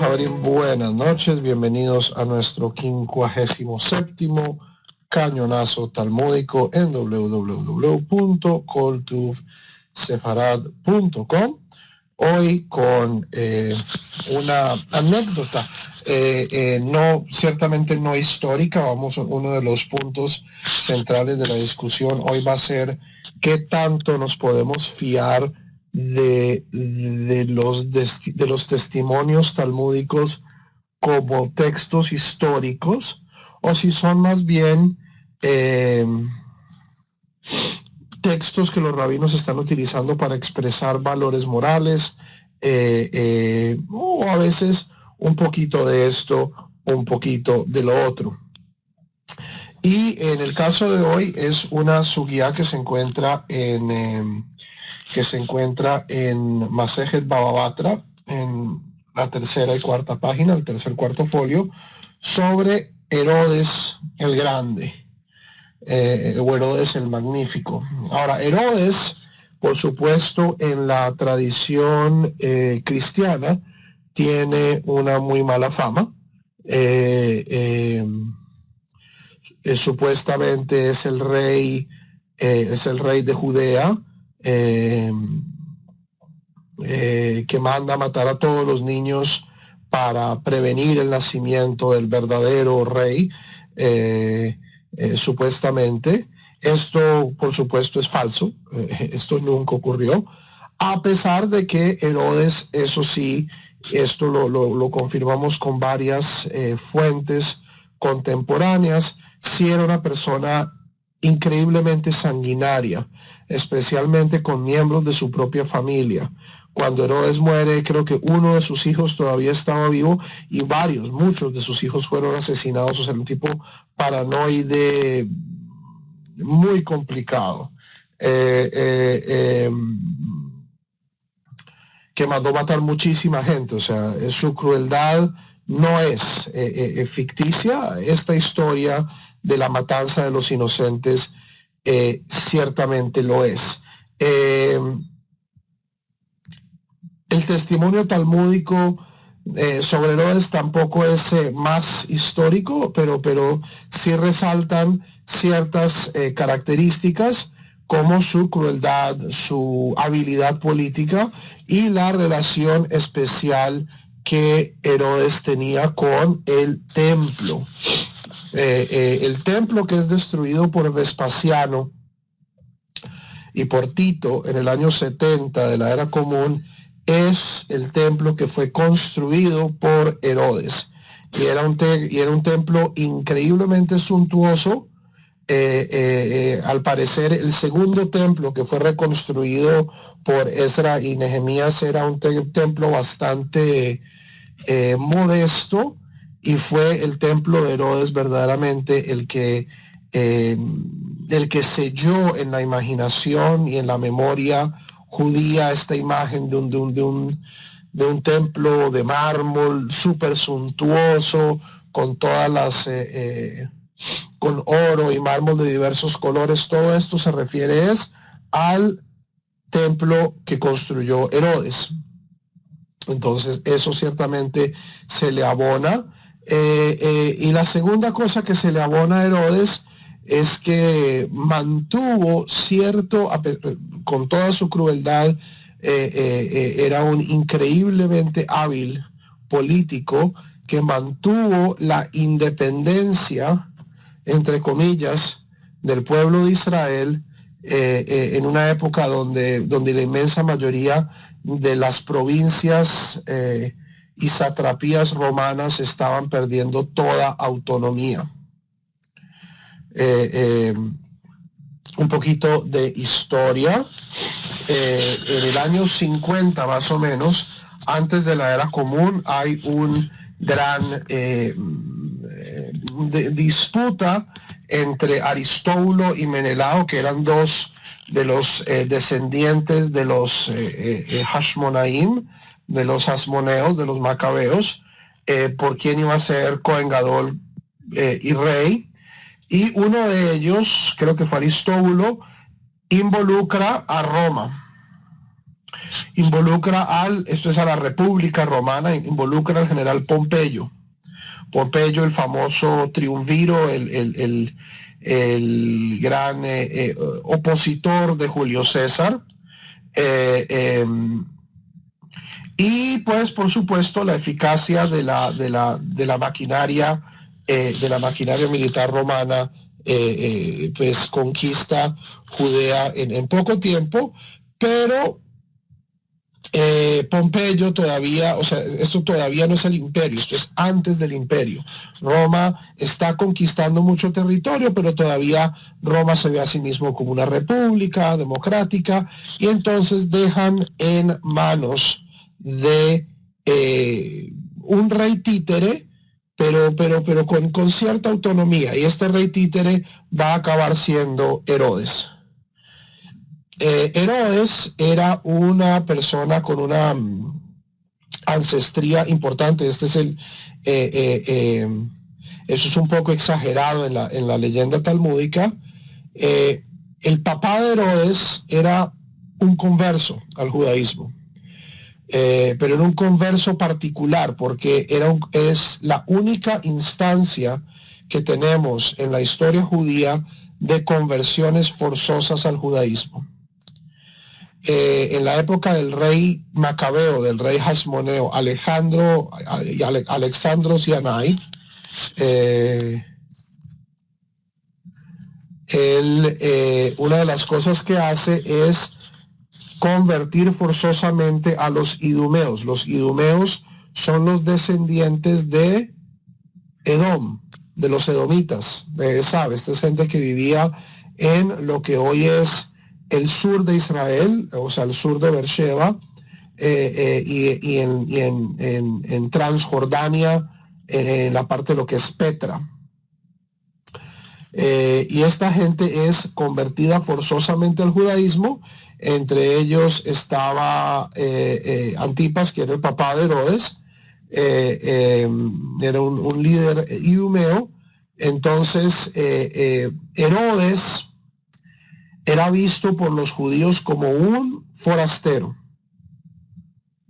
Javarín, buenas noches, bienvenidos a nuestro 57º Cañonazo Talmúdico en www.coltuvsefarad.com. Hoy con una anécdota, ciertamente no histórica. Uno de los puntos centrales de la discusión hoy va a ser qué tanto nos podemos fiar de los testimonios talmúdicos como textos históricos, o si son más bien textos que los rabinos están utilizando para expresar valores morales, o a veces un poquito de esto, un poquito de lo otro. Y en el caso de hoy es una sugía que se encuentra en Masejet Baba Batra, en la tercera y cuarta página, el tercer cuarto folio, sobre Herodes el Grande, o Herodes el Magnífico. Ahora, Herodes, por supuesto, en la tradición cristiana, tiene una muy mala fama. Supuestamente es el rey de Judea, que manda a matar a todos los niños para prevenir el nacimiento del verdadero rey, supuestamente. Esto, por supuesto, es falso. Esto nunca ocurrió, a pesar de que Herodes, eso sí, esto lo confirmamos con varias fuentes contemporáneas, sí era una persona increíblemente sanguinaria, especialmente con miembros de su propia familia. Cuando Herodes muere, creo que uno de sus hijos todavía estaba vivo y muchos de sus hijos fueron asesinados. O sea, un tipo paranoide muy complicado, que mandó matar muchísima gente. O sea, su crueldad no es ficticia. Esta historia de la matanza de los inocentes ciertamente lo es. El testimonio talmúdico sobre Herodes tampoco es más histórico, pero sí resaltan ciertas características como su crueldad, su habilidad política y la relación especial que Herodes tenía con el templo. El templo, que es destruido por Vespasiano y por Tito en el año 70 de la era común, es el templo que fue construido por Herodes. Y era un templo increíblemente suntuoso. Al parecer, el segundo templo que fue reconstruido por Ezra y Nehemías era un templo bastante modesto, y fue el templo de Herodes verdaderamente el que selló en la imaginación y en la memoria judía esta imagen de un templo de mármol súper suntuoso, con todas las con oro y mármol de diversos colores. Todo esto se refiere al templo que construyó Herodes. Entonces eso ciertamente se le abona. Y la segunda cosa que se le abona a Herodes es que mantuvo con toda su crueldad, era un increíblemente hábil político que mantuvo la independencia, entre comillas, del pueblo de Israel, en una época donde la inmensa mayoría de las provincias y satrapías romanas estaban perdiendo toda autonomía. Un poquito de historia. En el año 50 más o menos, antes de la era común, hay un gran disputa entre Aristóbulo y Menelao, que eran dos de los descendientes de los Hashmonaim, de los Hasmoneos, de los Macabeos, por quién iba a ser Cohen Gadol y rey. Y uno de ellos, creo que fue Aristóbulo, involucra a Roma esto es a la República Romana, involucra al general Pompeyo. Pompeyo, el famoso triunviro, el gran opositor de Julio César. Y pues por supuesto la eficacia de la maquinaria militar romana pues conquista Judea en poco tiempo, pero Pompeyo todavía, o sea, esto todavía no es el imperio, esto es antes del imperio. Roma está conquistando mucho territorio, pero todavía Roma se ve a sí mismo como una república democrática, y entonces dejan en manos de un rey títere, pero con cierta autonomía, y este rey títere va a acabar siendo Herodes. Herodes era una persona con una ancestría importante. Este es eso es un poco exagerado en la leyenda talmúdica. El papá de Herodes era un converso al judaísmo, pero era un converso particular porque es la única instancia que tenemos en la historia judía de conversiones forzosas al judaísmo. En la época del rey Macabeo, del rey Hasmoneo, Alexandros Yanai, una de las cosas que hace es convertir forzosamente a los idumeos. Los idumeos son los descendientes de Edom, de los edomitas, de Esab. Esta es gente que vivía en lo que hoy es el sur de Israel, o sea, el sur de Beersheba, y en Transjordania, en la parte de lo que es Petra. Y esta gente es convertida forzosamente al judaísmo. Entre ellos estaba Antipas, que era el papá de Herodes, era un líder idumeo. Entonces, Herodes era visto por los judíos como un forastero,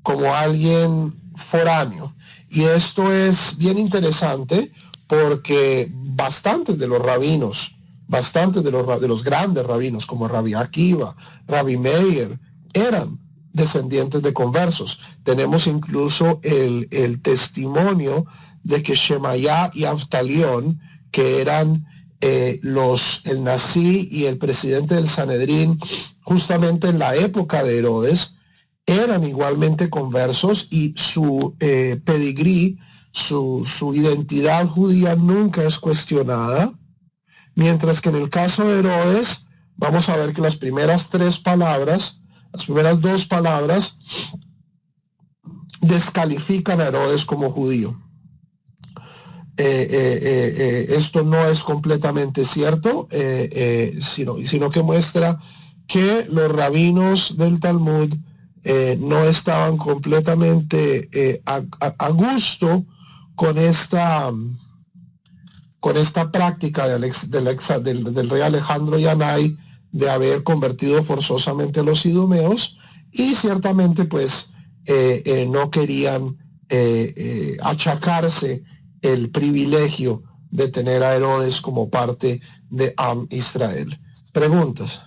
como alguien foráneo. Y esto es bien interesante porque bastantes de los rabinos, bastantes de los grandes rabinos, como Rabbi Akiva, Rabbi Meir, eran descendientes de conversos. Tenemos incluso el testimonio de que Shemaya y Abtalión, que eran el Nasi y el presidente del Sanedrín, justamente en la época de Herodes, eran igualmente conversos, y su pedigrí, su identidad judía nunca es cuestionada, mientras que en el caso de Herodes vamos a ver que las primeras dos palabras descalifican a Herodes como judío. Esto no es completamente cierto, sino que muestra que los rabinos del Talmud no estaban completamente a gusto con esta práctica del rey Alejandro Yanai de haber convertido forzosamente a los idumeos, y ciertamente pues no querían achacarse el privilegio de tener a Herodes como parte de Am Israel. ¿Preguntas?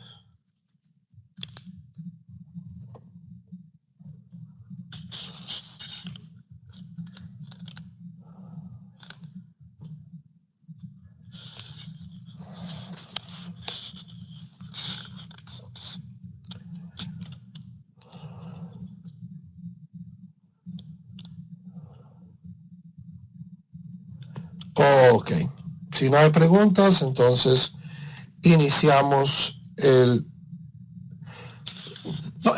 Ok, si no hay preguntas, entonces iniciamos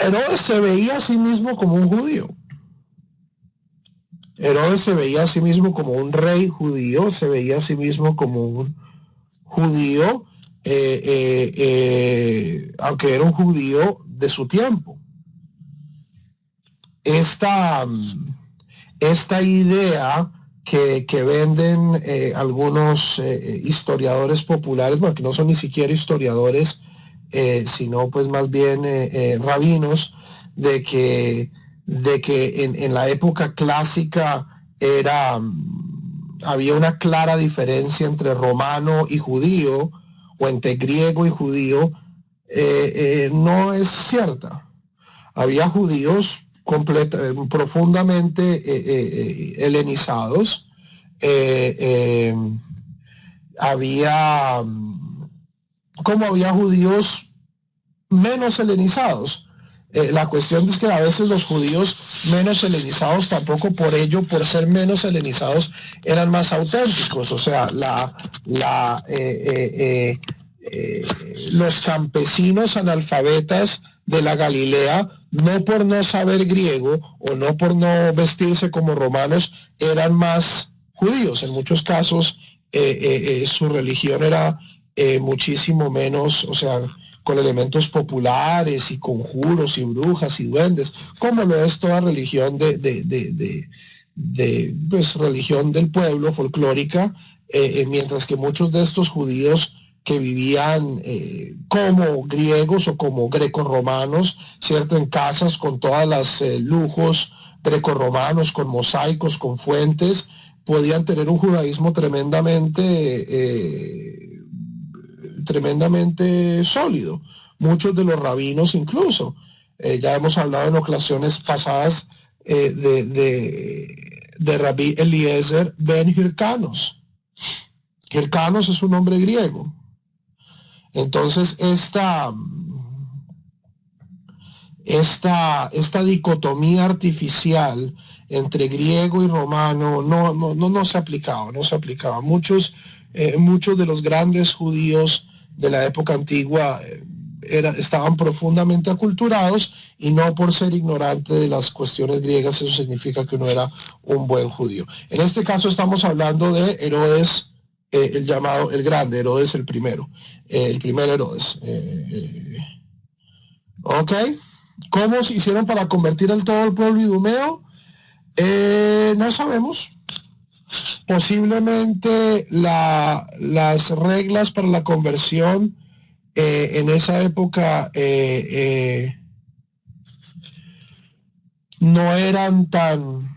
Herodes se veía a sí mismo como un judío. Herodes se veía a sí mismo como un rey judío, se veía a sí mismo como un judío, aunque era un judío de su tiempo. Esta idea que venden algunos historiadores populares, bueno, que no son ni siquiera historiadores, sino pues más bien rabinos, de que en la época clásica había una clara diferencia entre romano y judío, o entre griego y judío, no es cierta. Había judíos profundamente helenizados. Había judíos menos helenizados. La cuestión es que a veces los judíos menos helenizados tampoco por ser menos helenizados, eran más auténticos. O sea, los campesinos analfabetas de la Galilea, no por no saber griego o no por no vestirse como romanos, eran más judíos. En muchos casos su religión era muchísimo menos, o sea, con elementos populares y conjuros y brujas y duendes, como lo es toda religión pues, religión del pueblo folclórica, mientras que muchos de estos judíos que vivían como griegos o como grecorromanos, ¿cierto? En casas con todas las lujos grecorromanos, con mosaicos, con fuentes, podían tener un judaísmo tremendamente sólido. Muchos de los rabinos incluso. Ya hemos hablado en ocasiones pasadas de Rabí Eliezer ben Hircanos. Hircanos es un nombre griego. Entonces esta dicotomía artificial entre griego y romano no se aplicaba. Muchos de los grandes judíos de la época antigua estaban profundamente aculturados, y no por ser ignorante de las cuestiones griegas eso significa que uno era un buen judío. En este caso estamos hablando de Herodes, el llamado el Grande, Herodes el primero, el primer Herodes. ¿Ok? ¿Cómo se hicieron para convertir al todo el pueblo idumeo? No sabemos. Posiblemente las reglas para la conversión en esa época no eran tan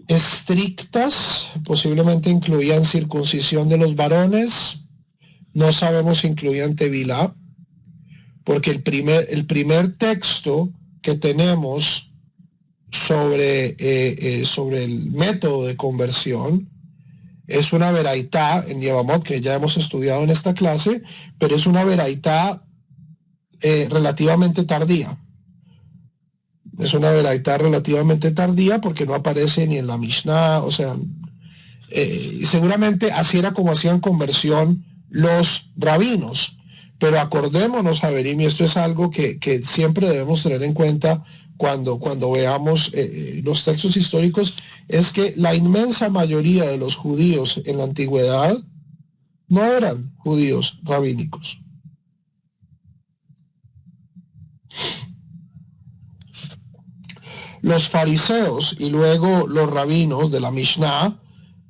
estrictas. Posiblemente incluían circuncisión de los varones. No sabemos si incluían tevilá, porque el primer texto que tenemos sobre el método de conversión es una veraitá en Yevamot, que ya hemos estudiado en esta clase, pero es una veraitá relativamente tardía. Es una veraitá relativamente tardía porque no aparece ni en la Mishnah, o sea, seguramente así era como hacían conversión los rabinos. Pero acordémonos, Javerim, y esto es algo que siempre debemos tener en cuenta cuando veamos los textos históricos, es que la inmensa mayoría de los judíos en la antigüedad no eran judíos rabínicos. Los fariseos y luego los rabinos de la Mishnah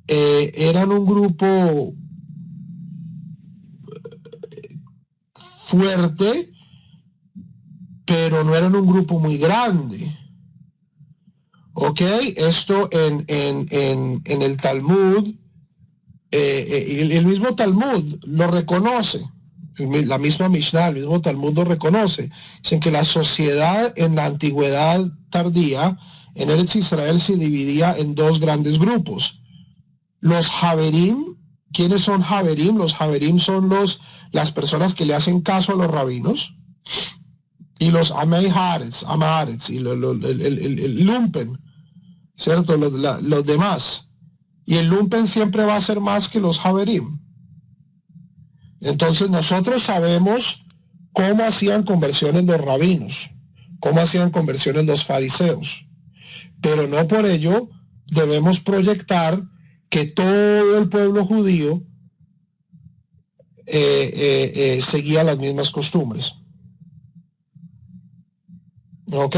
eran un grupo fuerte, pero no eran un grupo muy grande. ¿Ok? Esto en el Talmud, el mismo Talmud lo reconoce, la misma Mishnah, el mismo Talmud lo reconoce. Dicen que la sociedad en la antigüedad tardía, en Eretz Israel, se dividía en dos grandes grupos. Los Haverim. ¿Quiénes son Haverim? Los Haverim son las personas que le hacen caso a los rabinos, y los Amei Haaretz, y el Lumpen, ¿cierto? Los demás. Y el Lumpen siempre va a ser más que los Haverim. Entonces nosotros sabemos cómo hacían conversiones los rabinos, cómo hacían conversiones los fariseos, pero no por ello debemos proyectar que todo el pueblo judío seguía las mismas costumbres. ¿Ok?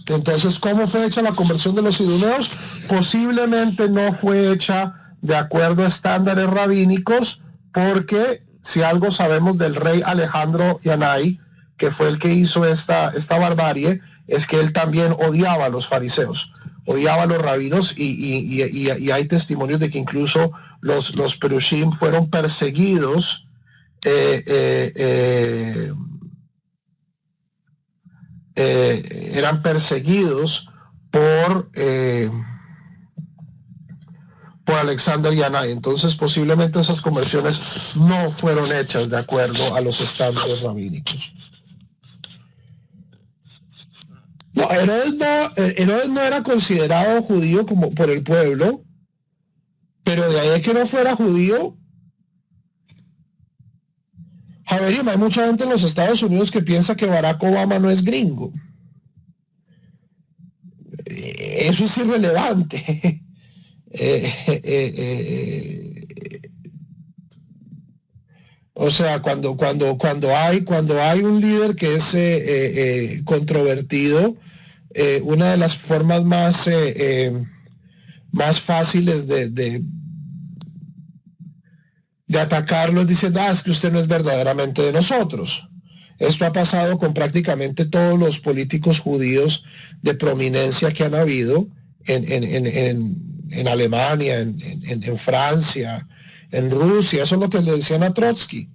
Entonces, ¿cómo fue hecha la conversión de los idumeos? Posiblemente no fue hecha de acuerdo a estándares rabínicos, porque si algo sabemos del rey Alejandro Yanai, que fue el que hizo esta barbarie, es que él también odiaba a los fariseos, odiaba a los rabinos, y hay testimonios de que incluso los perushim fueron perseguidos eran perseguidos por Alexander Yanai. Entonces posiblemente esas conversiones no fueron hechas de acuerdo a los estándares rabínicos. No, Herodes no era considerado judío como por el pueblo, pero de ahí que no fuera judío. Javerim, hay mucha gente en los Estados Unidos que piensa que Barack Obama no es gringo. Eso es irrelevante. O sea, cuando hay un líder que es controvertido, una de las formas más fáciles de atacarlo es diciendo, es que usted no es verdaderamente de nosotros. Esto ha pasado con prácticamente todos los políticos judíos de prominencia que han habido en Alemania, en Francia, en Rusia. Eso es lo que le decían a Trotsky.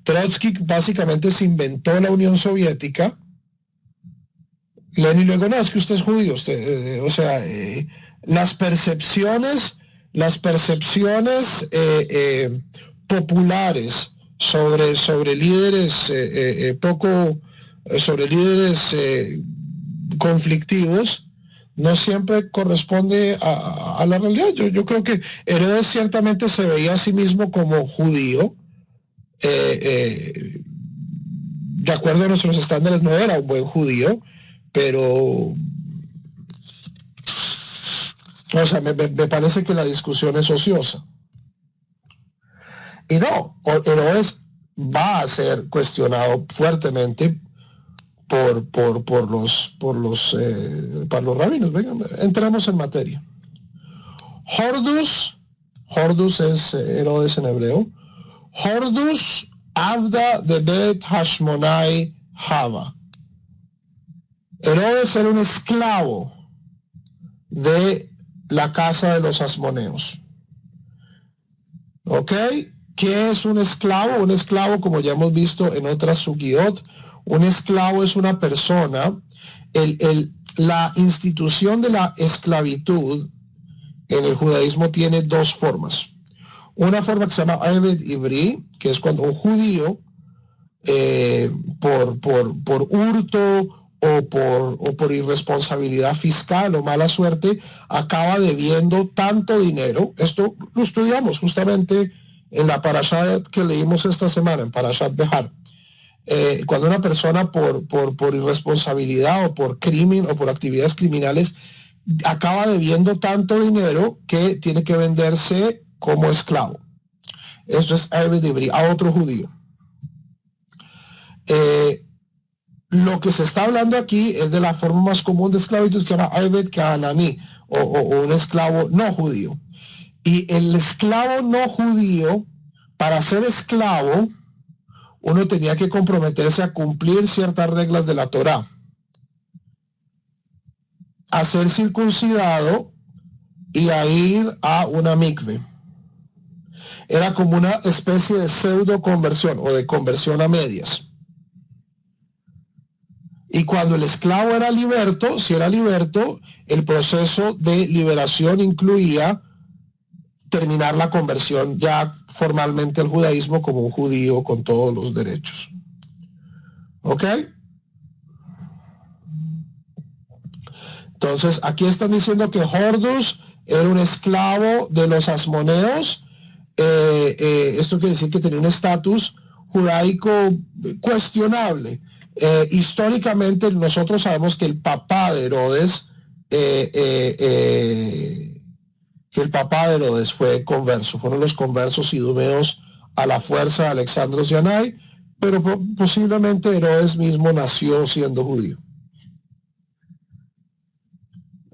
Trotsky básicamente se inventó la Unión Soviética. Lenin luego, no, es que usted es judío. Las percepciones populares sobre líderes conflictivos no siempre corresponde a la realidad. Yo creo que Herodes ciertamente se veía a sí mismo como judío. De acuerdo a nuestros estándares no era un buen judío, pero me parece que la discusión es ociosa. Y no, Herodes va a ser cuestionado fuertemente por los rabinos. Vengan, entremos en materia. Hordus es Herodes en hebreo. Hordus Avda de Bet Hashmonai Hava. Herodes era un esclavo de la casa de los asmoneos. ¿Ok? ¿Qué es un esclavo? Un esclavo, como ya hemos visto en otras sugiot, un esclavo es una persona. La institución de la esclavitud en el judaísmo tiene dos formas. Una forma que se llama Eved Ivri, que es cuando un judío por hurto o por irresponsabilidad fiscal o mala suerte acaba debiendo tanto dinero. Esto lo estudiamos justamente en la parashá que leímos esta semana, en Parashat Behar. Cuando una persona por irresponsabilidad o por crimen o por actividades criminales acaba debiendo tanto dinero que tiene que venderse como esclavo. Esto es Eved Ivri, a otro judío. Lo que se está hablando aquí es de la forma más común de esclavitud, que se llama Eved Kananí, o un esclavo no judío. Y el esclavo no judío, para ser esclavo, uno tenía que comprometerse a cumplir ciertas reglas de la Torá, a ser circuncidado y a ir a una mikve. Era como una especie de pseudo conversión o de conversión a medias. Y cuando el esclavo era liberto, si era liberto, el proceso de liberación incluía terminar la conversión ya formalmente al judaísmo como un judío con todos los derechos. ¿Ok? Entonces, aquí están diciendo que Hordus era un esclavo de los asmoneos. Esto quiere decir que tenía un estatus judaico cuestionable. Históricamente nosotros sabemos que el papá de Herodes fue converso, fueron los conversos idumeos a la fuerza de Alexandros Yanai, pero posiblemente Herodes mismo nació siendo judío.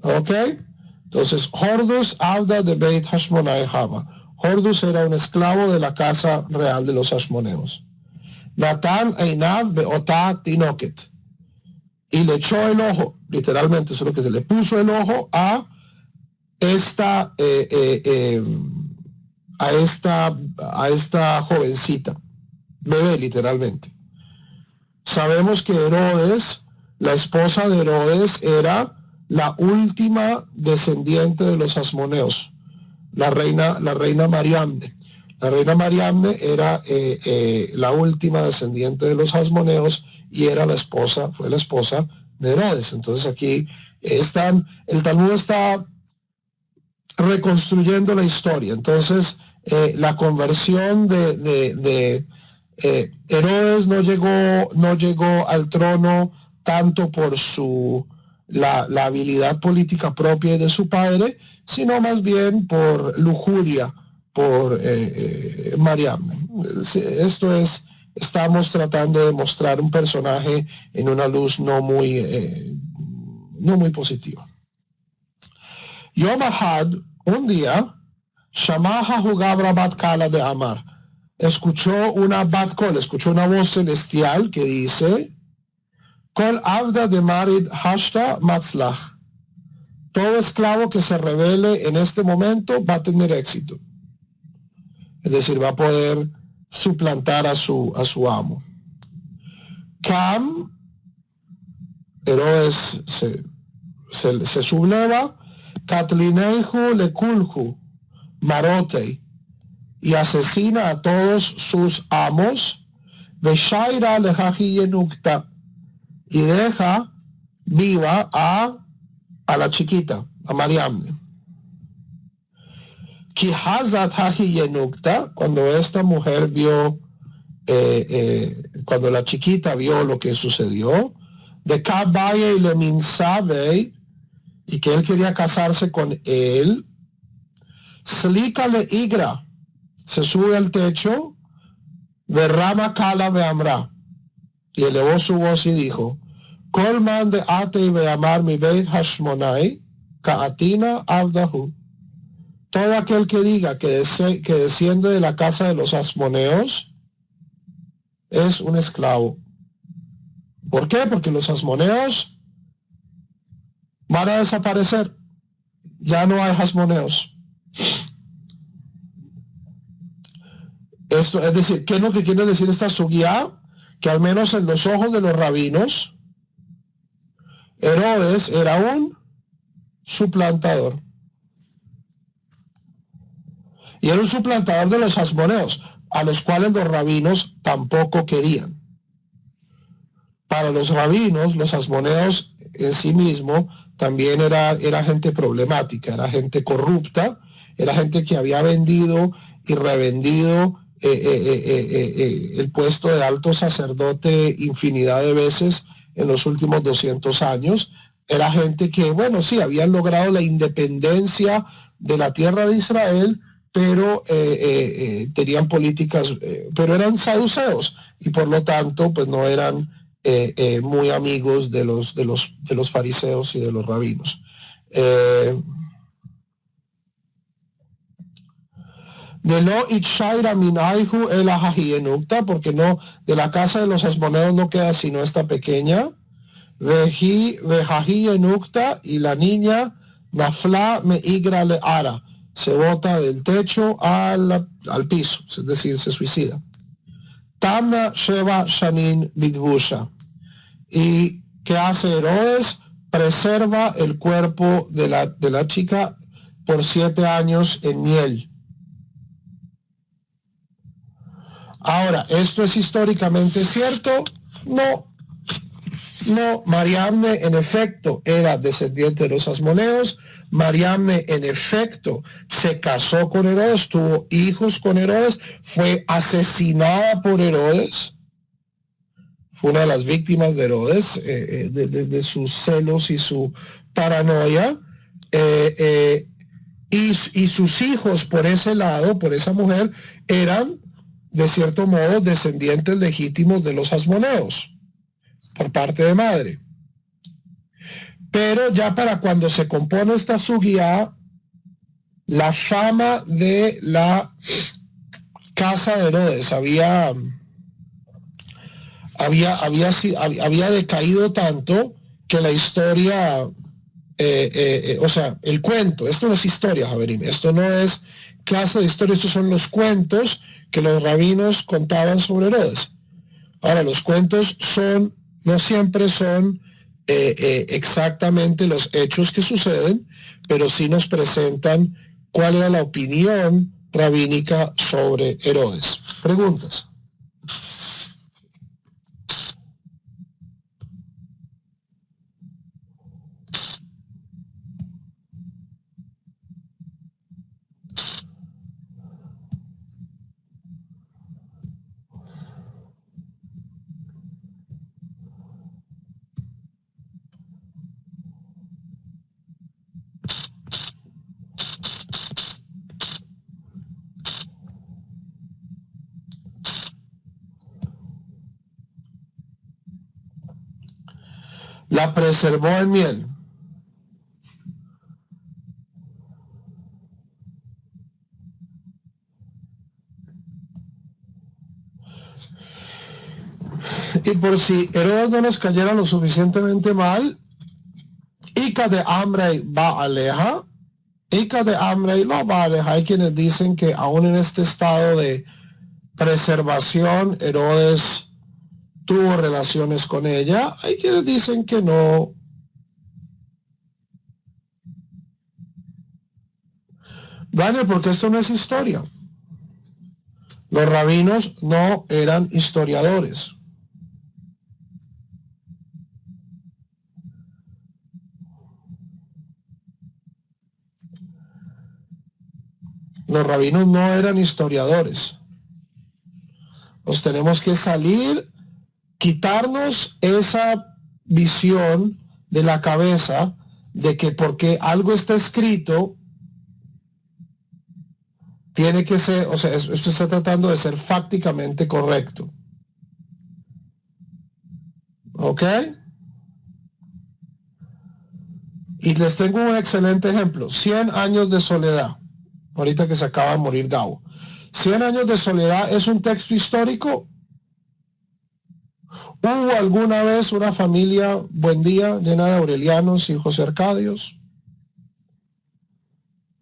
¿Ok? Entonces, Hordus Avda de Beit Hashmonai Hava. Hordus era un esclavo de la casa real de los asmoneos. Natán Einav Beotá Tinoket. Y le echó el ojo, literalmente, eso es lo que se le puso el ojo a esta, a esta jovencita, bebé literalmente. Sabemos que Herodes, la esposa de Herodes, era la última descendiente de los asmoneos, la reina Mariamne. La reina Mariamne era la última descendiente de los asmoneos y era fue la esposa de Herodes. Entonces aquí el Talmud está reconstruyendo la historia. Entonces la conversión de Herodes no llegó al trono tanto por la habilidad política propia de su padre, sino más bien por lujuria, por Mariamne. Estamos tratando de mostrar un personaje en una luz no muy positiva. Yom Ahad, un día, Shamaha jugaba Bat Kala de Amar. Escuchó una Bat Kol, escuchó una voz celestial que dice: Kol Abda de Marid Hashta Matzlach. Todo esclavo que se revele en este momento va a tener éxito. Es decir, va a poder suplantar a su amo. Cam, Herodes se subleva, Katlinehu lekulhu, Marotei, y asesina a todos sus amos, Veshaira lehaji yenukta, y deja viva a la chiquita, a Mariamne. Kihazat haji yenukta, cuando esta mujer vio, cuando la chiquita vio lo que sucedió, de Kabaye y le minsabe, y que él quería casarse con él, Slika le igra, se sube al techo, derrama Kala Beamra, y elevó su voz y dijo: Kolman de ate y beamar mi beit hashmonai, kaatina abdahu. Todo aquel que diga que desciende de la casa de los asmoneos es un esclavo. ¿Por qué? Porque los asmoneos van a desaparecer. Ya no hay asmoneos. Esto, es decir, ¿qué es lo que quiere decir esta sugía? Que al menos en los ojos de los rabinos, Herodes era un suplantador. Y era un suplantador de los asmoneos, a los cuales los rabinos tampoco querían. Para los rabinos, los asmoneos en sí mismo también era gente problemática, era gente corrupta, era gente que había vendido y revendido el puesto de alto sacerdote infinidad de veces en los últimos 200 años. Era gente que, bueno, sí, habían logrado la independencia de la tierra de Israel, pero tenían políticas, pero eran saduceos y por lo tanto pues no eran muy amigos de los fariseos y de los rabinos. De lo itchaira minaihu el ahahienukta, porque no, de la casa de los asmoneos no queda sino esta pequeña, vejahienukta, y la niña nafla me igra le ara, se bota del techo al piso, es decir, se suicida. Tamna Sheva Shanin Bidvusha. ¿Y qué hace Herodes? Preserva el cuerpo de la chica por 7 años en miel. Ahora, ¿esto es históricamente cierto? No. No, Mariamne en efecto era descendiente de los asmoneos. Mariamne en efecto se casó con Herodes, tuvo hijos con Herodes, fue asesinada por Herodes, fue una de las víctimas de Herodes, de sus celos y su paranoia, y sus hijos por ese lado, por esa mujer, eran de cierto modo descendientes legítimos de los asmoneos por parte de madre. Pero ya para cuando se compone esta sugía, la fama de la casa de Herodes había había decaído tanto que la historia, o sea, el cuento, esto no es historia, Javerín, esto no es clase de historia, estos son los cuentos que los rabinos contaban sobre Herodes. Ahora, los cuentos no siempre son exactamente los hechos que suceden, pero sí nos presentan cuál era la opinión rabínica sobre Herodes. Preguntas. La preservó en miel. Y por si Herodes no nos cayera lo suficientemente mal, Ica de hambre va aleja, Ica de hambre no va aleja. Hay quienes dicen que aún en este estado de preservación, Herodes tuvo relaciones con ella. Hay quienes dicen que no. Daniel, porque esto no es historia. Los rabinos no eran historiadores. Los rabinos no eran historiadores. Nos tenemos que salir, quitarnos esa visión de la cabeza de que porque algo está escrito, tiene que ser, o sea, esto está tratando de ser fácticamente correcto. ¿Ok? Y les tengo un excelente ejemplo. 100 años de soledad. Ahorita que se acaba de morir Gabo. 100 años de soledad es un texto histórico. ¿Hubo alguna vez una familia Buendía llena de aurelianos y José Arcadios?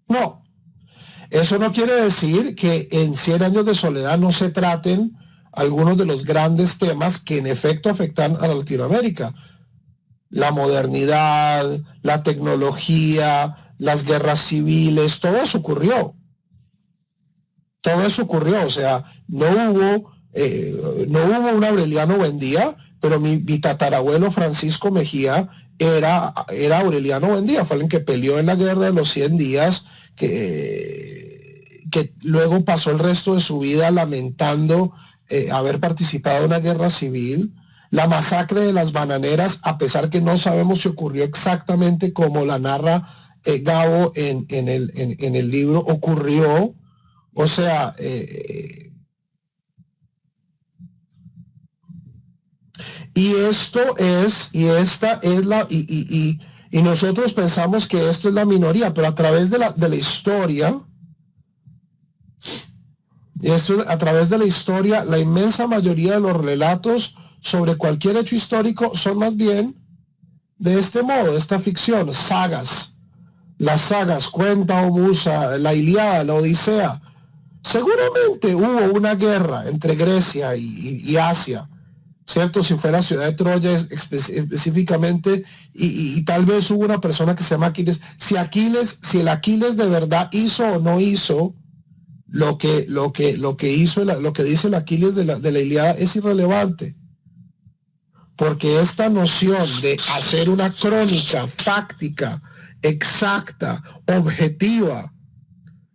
No. Eso no quiere decir que en 100 años de soledad no se traten algunos de los grandes temas que en efecto afectan a Latinoamérica. La modernidad, la tecnología, las guerras civiles, todo eso ocurrió. Todo eso ocurrió, o sea, no hubo un Aureliano Buendía, pero mi tatarabuelo Francisco Mejía era Aureliano Buendía, fue el que peleó en la guerra de los 100 días, que luego pasó el resto de su vida lamentando haber participado en una guerra civil. La masacre de las bananeras, a pesar que no sabemos si ocurrió exactamente como la narra Gabo en el libro, ocurrió. O sea, y nosotros pensamos que esto es la minoría, pero a través de la historia, la inmensa mayoría de los relatos sobre cualquier hecho histórico son más bien de este modo, de esta ficción, sagas. Las sagas, Cuenta o Musa, la Ilíada, la Odisea. Seguramente hubo una guerra entre Grecia y Asia, ¿cierto? Si fuera ciudad de Troya específicamente, y tal vez hubo una persona que se llama Aquiles. Si el Aquiles de verdad hizo o no hizo lo que dice el Aquiles de la Ilíada es irrelevante. Porque esta noción de hacer una crónica fáctica, exacta, objetiva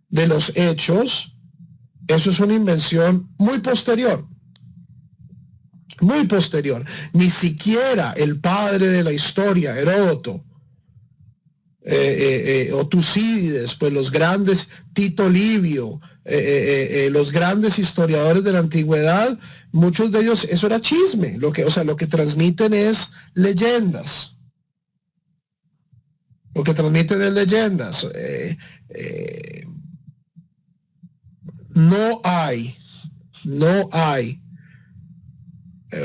de los hechos, eso es una invención muy posterior. Muy posterior. Ni siquiera el padre de la historia, Heródoto, o Tucídides, pues los grandes, Tito Livio, los grandes historiadores de la antigüedad, muchos de ellos, eso era chisme, lo que transmiten es leyendas. Lo que transmiten es leyendas. No hay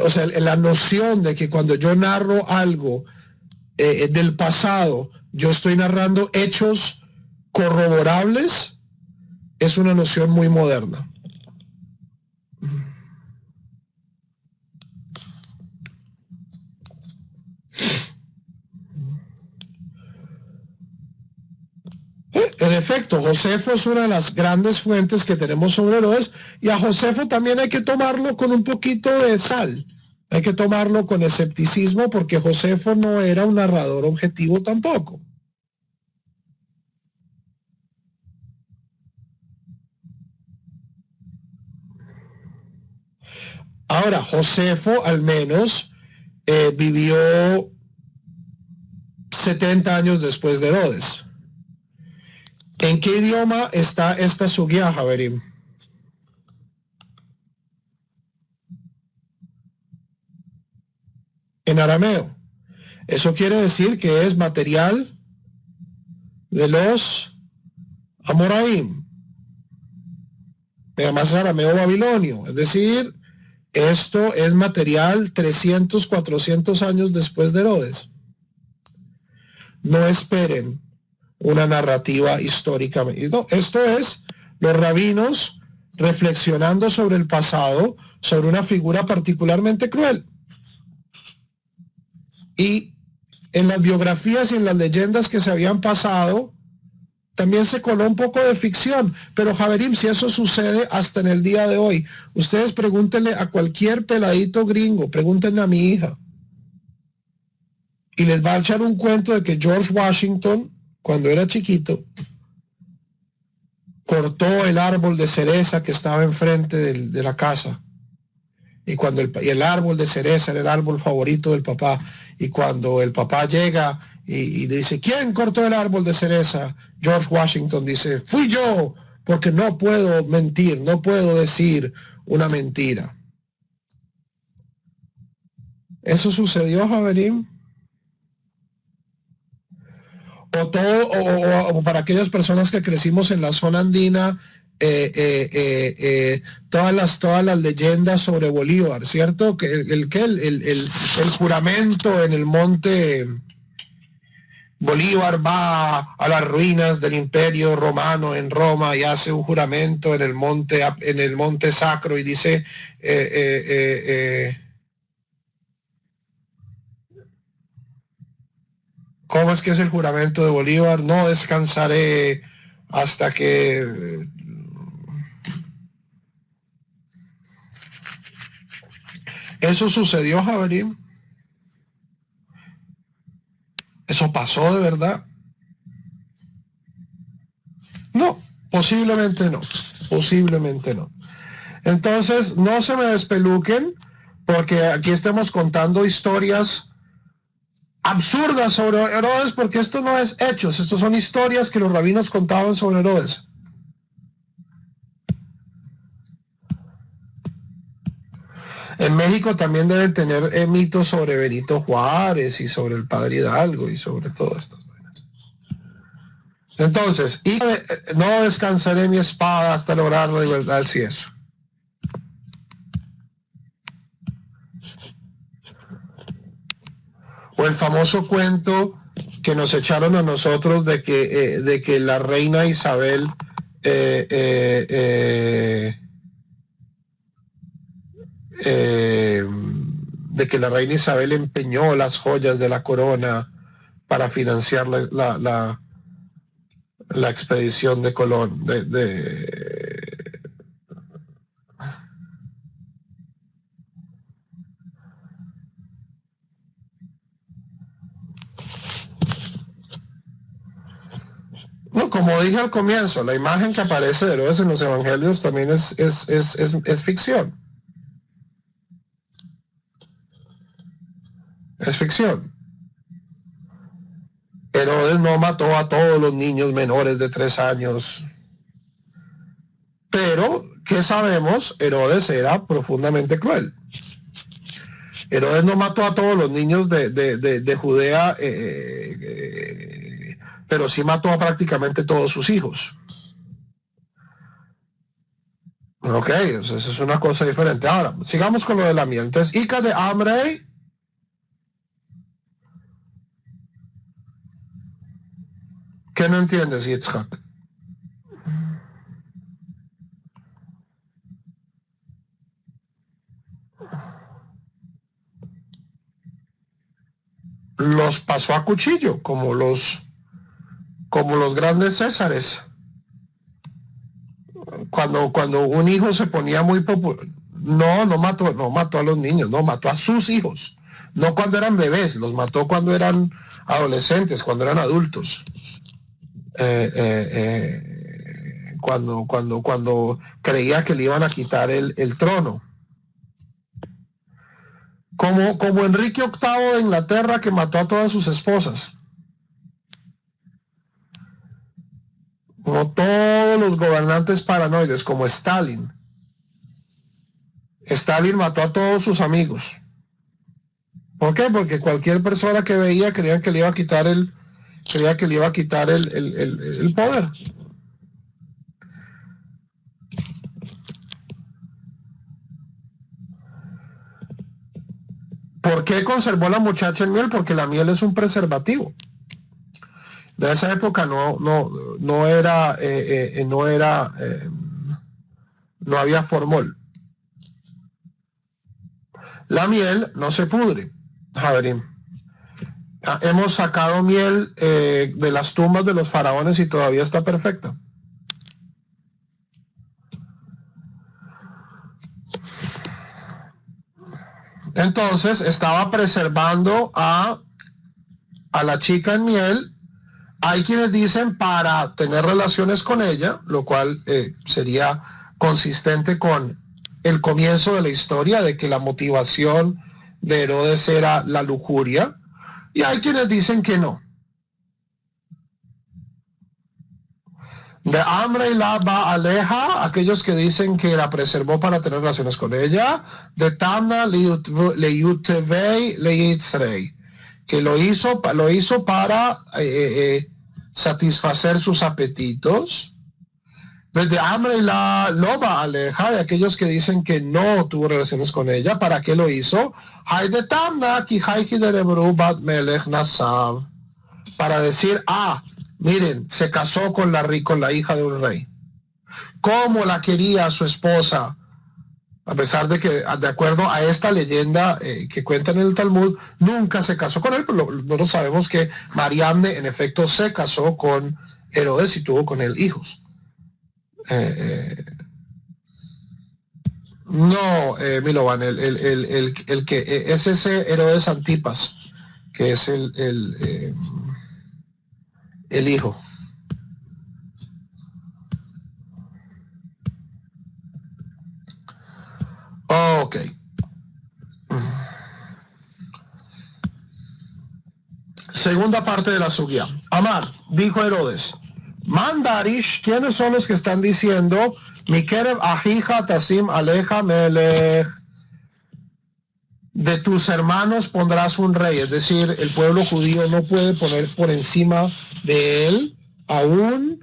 O sea, la noción de que cuando yo narro algo del pasado, yo estoy narrando hechos corroborables, es una noción muy moderna. En efecto, Josefo es una de las grandes fuentes que tenemos sobre Herodes, y a Josefo también hay que tomarlo con un poquito de sal, hay que tomarlo con escepticismo, porque Josefo no era un narrador objetivo tampoco. Ahora, Josefo al menos vivió 70 años después de Herodes. ¿En qué idioma está esta sugía, Javerim? En arameo. Eso quiere decir que es material de los Amoraim. Además es arameo babilonio. Es decir, esto es material 300, 400 años después de Herodes. No esperen una narrativa histórica. No, esto es los rabinos reflexionando sobre el pasado, sobre una figura particularmente cruel. Y en las biografías y en las leyendas que se habían pasado, también se coló un poco de ficción. Pero Javerim, si eso sucede hasta en el día de hoy, ustedes pregúntenle a cualquier peladito gringo, pregúntenle a mi hija, y les va a echar un cuento de que George Washington, cuando era chiquito, cortó el árbol de cereza que estaba enfrente de la casa. Y cuando el árbol de cereza era el árbol favorito del papá. Y cuando el papá llega y le dice, ¿quién cortó el árbol de cereza? George Washington dice, fui yo, porque no puedo mentir, no puedo decir una mentira. ¿Eso sucedió, Javerim? O para aquellas personas que crecimos en la zona andina, todas las leyendas sobre Bolívar, ¿cierto? Que el juramento en el monte Bolívar va a las ruinas del Imperio Romano en Roma y hace un juramento en el monte sacro y dice ¿cómo es que es el juramento de Bolívar? No descansaré hasta que... ¿Eso sucedió, Javerim? ¿Eso pasó de verdad? No, posiblemente no. Posiblemente no. Entonces, no se me despeluquen, porque aquí estamos contando historias absurdas sobre Herodes, porque esto no es hechos, estos son historias que los rabinos contaban sobre Herodes. En México también deben tener mitos sobre Benito Juárez y sobre el padre Hidalgo y sobre todo esto. Entonces, y no descansaré mi espada hasta lograr la libertad del cielo. O el famoso cuento que nos echaron a nosotros de que la reina Isabel de que la reina Isabel empeñó las joyas de la corona para financiar la expedición de Colón. No, como dije al comienzo, la imagen que aparece de Herodes en los evangelios también es ficción. Es ficción. Herodes no mató a todos los niños menores de 3 años. Pero, ¿qué sabemos? Herodes era profundamente cruel. Herodes no mató a todos los niños de Judea, pero sí mató a prácticamente todos sus hijos. Ok, entonces es una cosa diferente. Ahora, sigamos con lo de la miel. Entonces, hija de Amrei, ¿qué no entiendes, Yitzhak? Los pasó a cuchillo, como los grandes Césares. Cuando un hijo se ponía muy popular, no mató a los niños, no, mató a sus hijos. No cuando eran bebés, los mató cuando eran adolescentes, cuando eran adultos. Cuando creía que le iban a quitar el trono. Como Enrique VIII de Inglaterra, que mató a todas sus esposas. Como todos los gobernantes paranoides, como Stalin. Stalin mató a todos sus amigos. ¿Por qué? Porque cualquier persona que veía creía que le iba a quitar el poder. ¿Por qué conservó la muchacha en miel? Porque la miel es un preservativo. En esa época no había formol. La miel no se pudre. Javerín. Hemos sacado miel de las tumbas de los faraones y todavía está perfecta. Entonces estaba preservando a la chica en miel. Hay quienes dicen para tener relaciones con ella, lo cual sería consistente con el comienzo de la historia, de que la motivación de Herodes era la lujuria. Y hay quienes dicen que no. De hambre y la va aleja, aquellos que dicen que la preservó para tener relaciones con ella. De Tamna leyutvei leyitzrei, que lo hizo para satisfacer sus apetitos. Desde hambre y la loba aleja, de aquellos que dicen que no tuvo relaciones con ella. ¿Para qué lo hizo? Hay de Tamna ki hayki de Rebru bat melech nasav, para decir, miren, se casó con la hija de un rey. ¿Cómo la quería su esposa? A pesar de que, de acuerdo a esta leyenda que cuenta en el Talmud, nunca se casó con él, pero nosotros sabemos que Mariamne, en efecto, se casó con Herodes y tuvo con él hijos. No, Milovan, el que es ese Herodes Antipas, que es el hijo. Ok. Segunda parte de la sugia. Amar, dijo Herodes, Mandarish, ¿quiénes son los que están diciendo, Mikerev ajija tasim aleja melech, de tus hermanos pondrás un rey? Es decir, el pueblo judío no puede poner por encima de él a un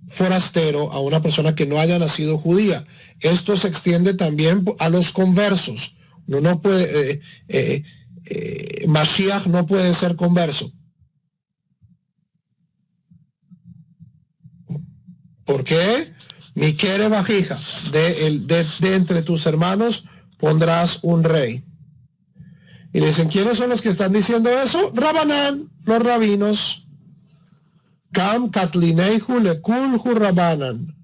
forastero, a una persona que no haya nacido judía. Esto se extiende también a los conversos. Uno no puede, Mashiach no puede ser converso. ¿Por qué? Mi quiere bajija, de entre tus hermanos pondrás un rey. Y le dicen, ¿quiénes son los que están diciendo eso? Rabanán, los rabinos. Cam Katlineihu Lekulhu Rabanan.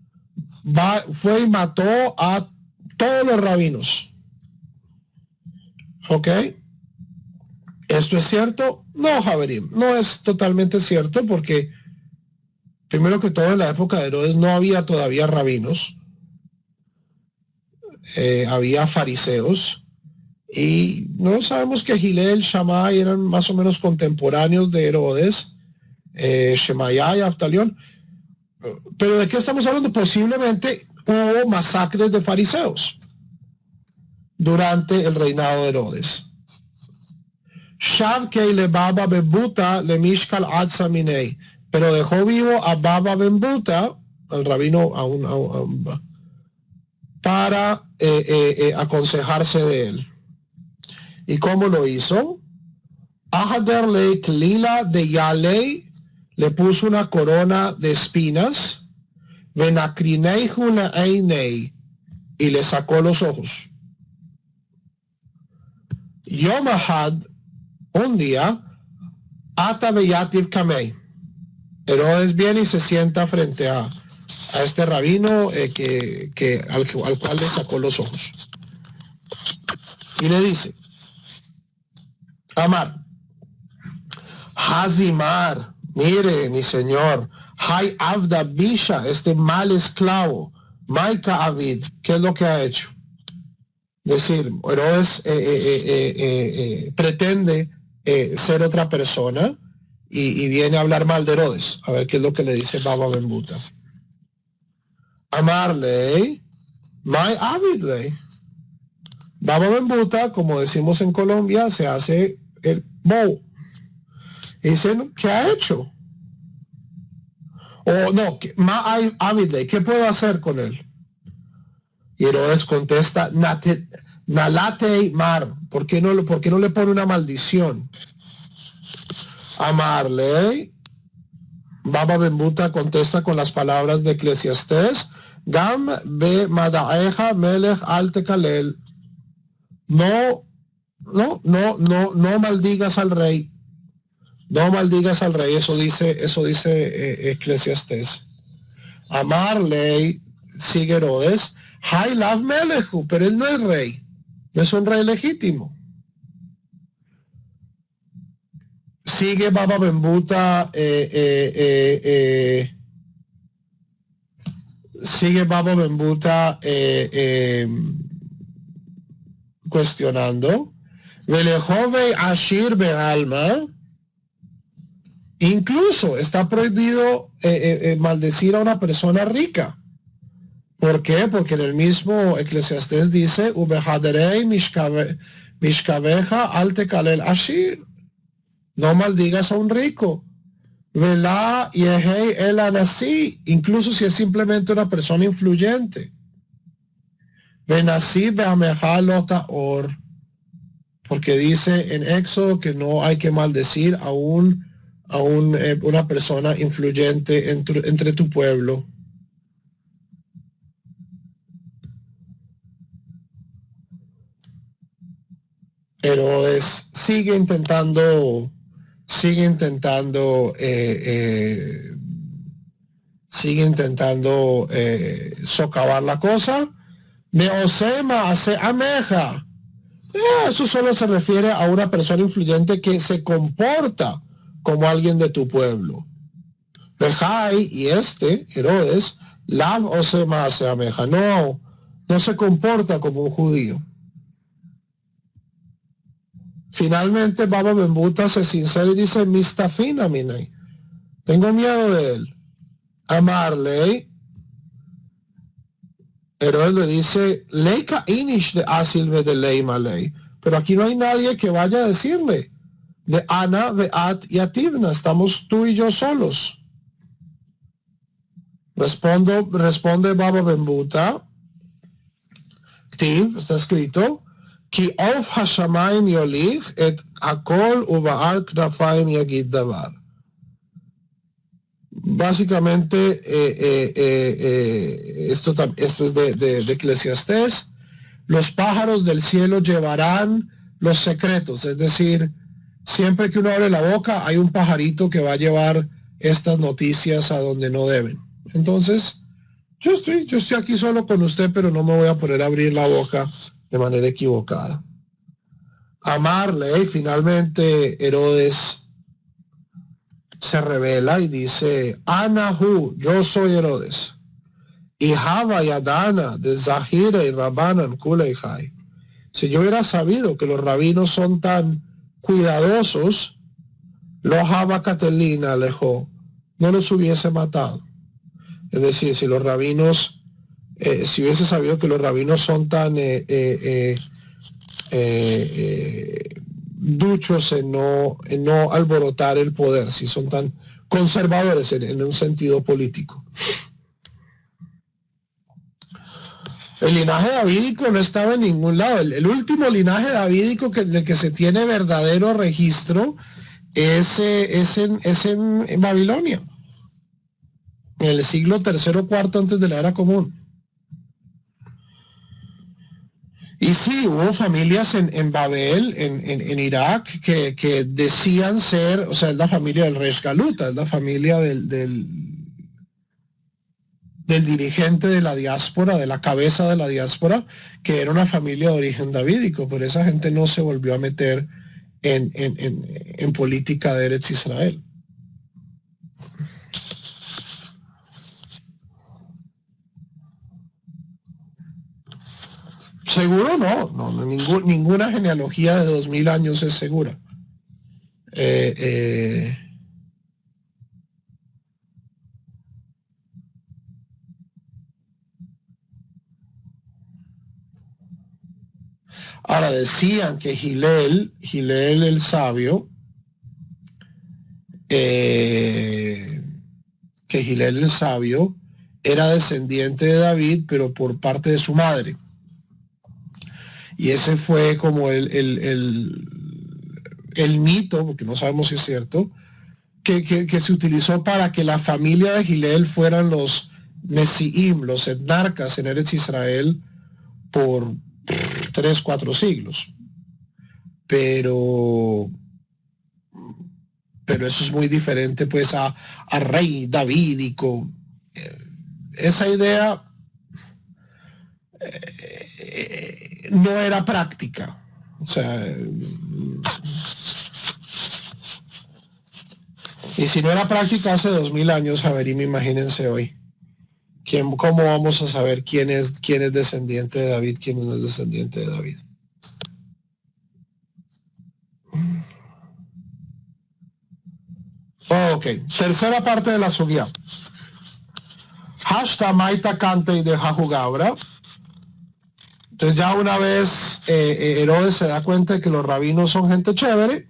Fue y mató a todos los rabinos. ¿Ok? ¿Esto es cierto? No, Javerim, no es totalmente cierto, porque primero que todo en la época de Herodes no había todavía rabinos, había fariseos, y no sabemos que Gilel, Shammai eran más o menos contemporáneos de Herodes, Shemaiah y Abtalión. Pero ¿de qué estamos hablando? Posiblemente hubo masacres de fariseos durante el reinado de Herodes. Shavkei le Baba Bebuta le Mishkal Atzaminei, pero dejó vivo a Baba Benbuta al rabino para aconsejarse de él. ¿Y cómo lo hizo? Ahaderle Klila de Yalei, le puso una corona de espinas, Venakrineihu la Einei, y le sacó los ojos. Yom Ahad, un día, Ata Beyativ Kamei, Herodes viene y se sienta frente a este rabino al cual le sacó los ojos. Y le dice, Amar, Hazimar, mire mi señor, Hay Avda Bisha, este mal esclavo, Maika Avid, ¿qué es lo que ha hecho? Decir, Herodes pretende ser otra persona y viene a hablar mal de Herodes. A ver qué es lo que le dice Baba Ben-Buta. Amarle, my avidle. Baba Ben-Buta, como decimos en Colombia, se hace el bow. Y dicen, ¿qué ha hecho? O no, ma avidle, ¿qué puedo hacer con él? Y Herodes contesta, Nalate mar, ¿por qué no le pone una maldición? Amarle, Baba Ben-Buta contesta con las palabras de Eclesiastés, Gam be madaeja melech al tekalel. No maldigas al rey. No maldigas al rey, eso dice Eclesiastés. Amarle, sigue Herodes, Hay lav melechu, pero él no es rey, no es un rey legítimo. Sigue Baba Ben-Buta, cuestionando. Velejove ashir be'alma. Incluso está prohibido maldecir a una persona rica. ¿Por qué? Porque en el mismo Eclesiastés dice, Ubehaderei mishkaveja al tekalel ashir. No maldigas a un rico. Velá yehei el anasí, incluso si es simplemente una persona influyente. Benasí beameja lota or, porque dice en Éxodo que no hay que maldecir a una persona influyente entre tu pueblo. Herodes sigue intentando socavar la cosa. Meosema hace ameja. Eso solo se refiere a una persona influyente que se comporta como alguien de tu pueblo. Bejai y Herodes, lav osema hace ameja. No se comporta como un judío. Finalmente Baba Ben-Buta se sincera y dice, Mistafina minei, tengo miedo de él. Amarle, Herodes le dice, Leika inish de asilve de ley malei, pero aquí no hay nadie que vaya a decirle, de Ana, Veat y Ativna, estamos tú y yo solos. Responde Baba Ben-Buta, Tiv, está escrito, Ki of hashamayim yolich et akol uba'al knafayim yagid davar. Básicamente, esto es de Eclesiastés. Los pájaros del cielo llevarán los secretos, es decir, siempre que uno abre la boca, hay un pajarito que va a llevar estas noticias a donde no deben. Entonces, yo estoy aquí solo con usted, pero no me voy a poner a abrir la boca de manera equivocada. Amarle, y finalmente Herodes se revela y dice, Anahu, yo soy Herodes, y Hava y Adana de Zahira y Rabanan Kuleijai. Si yo hubiera sabido que los rabinos son tan cuidadosos, los Hava Catelina alejó, no los hubiese matado. Es decir, si los rabinos, si hubiese sabido que los rabinos son tan duchos en no alborotar el poder, si son tan conservadores en un sentido político. El linaje davídico no estaba en ningún lado. El último linaje davídico del que se tiene verdadero registro es en Babilonia, en el siglo tercero o cuarto antes de la era común. Y sí, hubo familias en Babel, en Irak, que decían ser, o sea, es la familia del Resh Galuta, es la familia del dirigente de la diáspora, de la cabeza de la diáspora, que era una familia de origen davídico, pero esa gente no se volvió a meter en política de Eretz Israel. Seguro no, ninguna genealogía de 2000 años es segura. Ahora decían que Gilel el sabio, era descendiente de David, pero por parte de su madre. Y ese fue como el mito, porque no sabemos si es cierto, que se utilizó para que la familia de Gilel fueran los Mesiim, los etnarcas en Eretz Israel por 3-4 siglos. Pero eso es muy diferente pues a rey davídico. Esa idea no era práctica. O sea, y si no era práctica hace 2000 años, a ver, imagínense hoy. ¿Cómo vamos a saber quién es descendiente de David, quién no es descendiente de David? Ok, tercera parte de la sugía. Hashta maita cante y deja jugabra. Entonces ya una vez Herodes se da cuenta de que los rabinos son gente chévere,